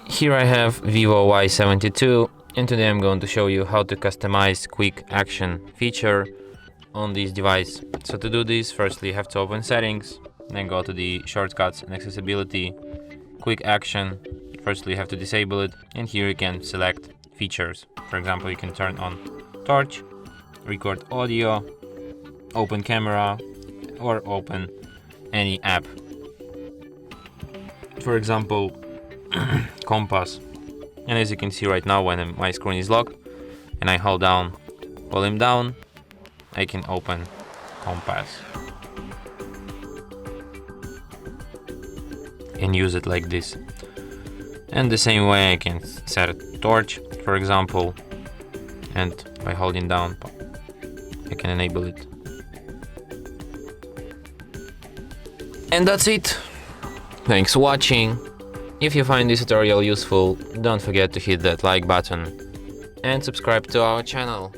Here I have VIVO Y72, and today I'm going to show you how to customize quick action feature on this device. So to do this, firstly you have to open settings, then go to the shortcuts and accessibility, quick action. Firstly you have to disable it, and here you can select features. For example, you can turn on torch, record audio, open camera, or open any app. For example, compass. And as you can see right now, when my screen is locked and I hold down volume down, I can open compass and use it like this. And the same way I can set a torch, for example, and by holding down I can enable it. And that's it. Thanks for watching. If you find this tutorial useful, don't forget to hit that like button and subscribe to our channel.